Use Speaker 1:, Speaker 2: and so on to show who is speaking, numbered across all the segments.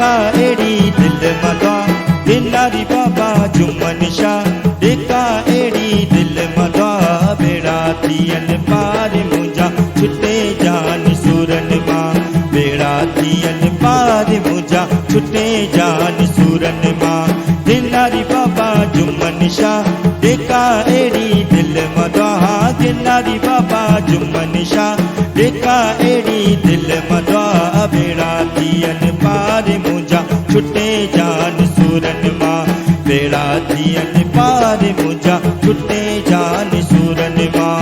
Speaker 1: देखा एड़ी दिल मदा गिरनारी बाबा जुम्मन शाह देखा एड़ी दिल मदा बेड़ा थियन पार मुझा छुटे जान सूरन मां बेड़ा थियन पार मुझा छुटे जान सूरन मां गिरनारी बाबा जुम्मन शाह देखा एड़ी दिल मदा गिरनारी बाबा जुम्मन शाह देखा एड़ी दिल मदा बेड़ा थियन पार मुझा छुटे जान सूरन मां बेड़ा थियन पार मुझा छुटे जान सूरन मां।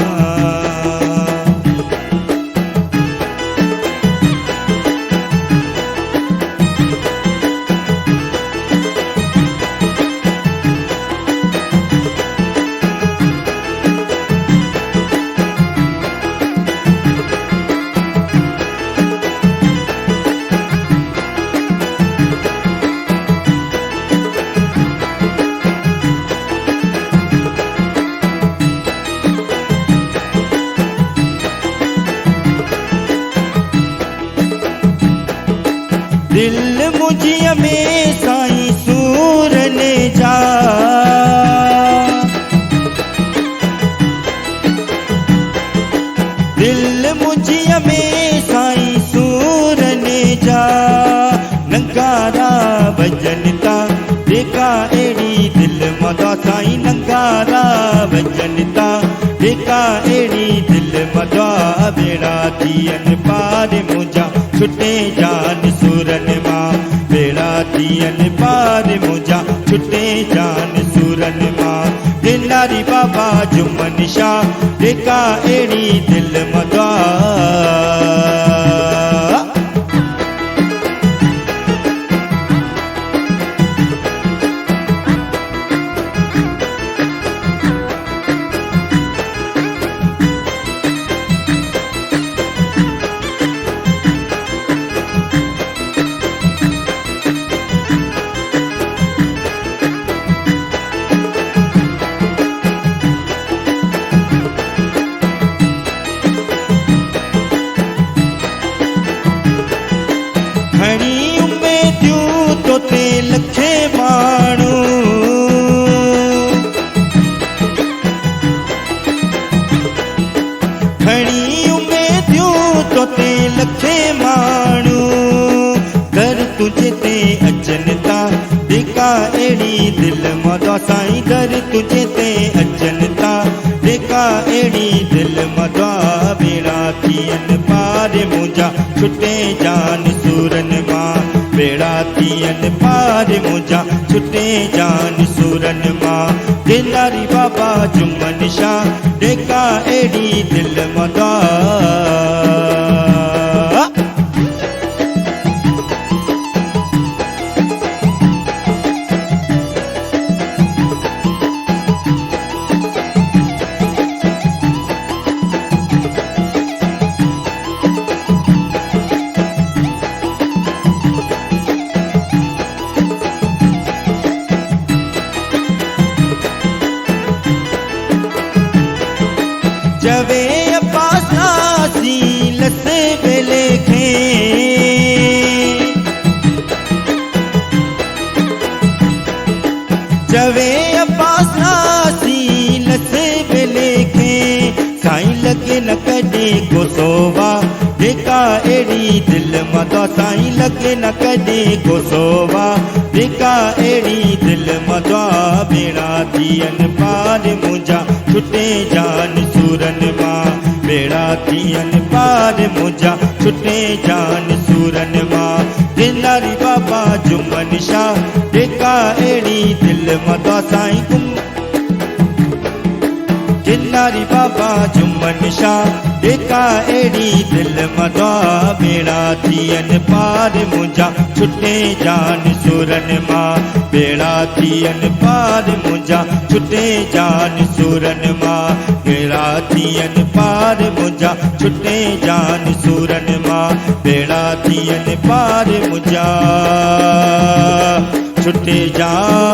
Speaker 1: दिल मुझिया में साईं सूर ने जा दिल मुझिया में साईं सूर ने जा नंगारा भजनता देखा एड़ी दिल मदा साईं नंगारा भजनता देखा एड़ी दिल मदा बेड़ा थियन पार मुझा छुटे जान सूरन मां बेड़ा थियन पार मुझा छुटे जान सूरन मां गिरनारी बाबा जुम्मन शाह देखा एड़ी दिल मदा घणी उम्मीदियूं तो ते लखे माण्हू घणी उम्मीदियूं तो ते लखे माण्हू दर तुझे ते अचनि था देखा एड़ी दिल मदा साईं दर तुझे ते अचनि था देखा एड़ी दिल मदा बेड़ा थियन पार मुझा छुटे जान सूरन मां बेड़ा थियन पार मुझा छुटे जान सूरन मां गिरनारी बाबा जुम्मन शाह देखा एड़ी दिल मदा जवे अपासी लस बेले खे जवे अपासी लस बेले खे साईं लगे न कॾे को सोवा देखा एड़ी दिल मदा साईं लगे न कॾे को सोवा देखा एड़ी दिल मदा बेड़ा थियन पार मुझा छुटे जान सूरन मां बेड़ा थियन पार मुझा छुटे जान सूरन मां गिरनारी बाबा जुम्मन शाह देखा एड़ी दिल मदा साईं गिरनारी बाबा जुम्मन शाह देखा एड़ी दिल मदा बेड़ा थियन पार मुझा छुटे जान सूरन मां बेड़ा थियन पार मुझा छुटे जान सूरन मां बेड़ा थियन पार मुझा छुटे जान सूरन मां बेड़ा थियन पार मुझा छुटे जान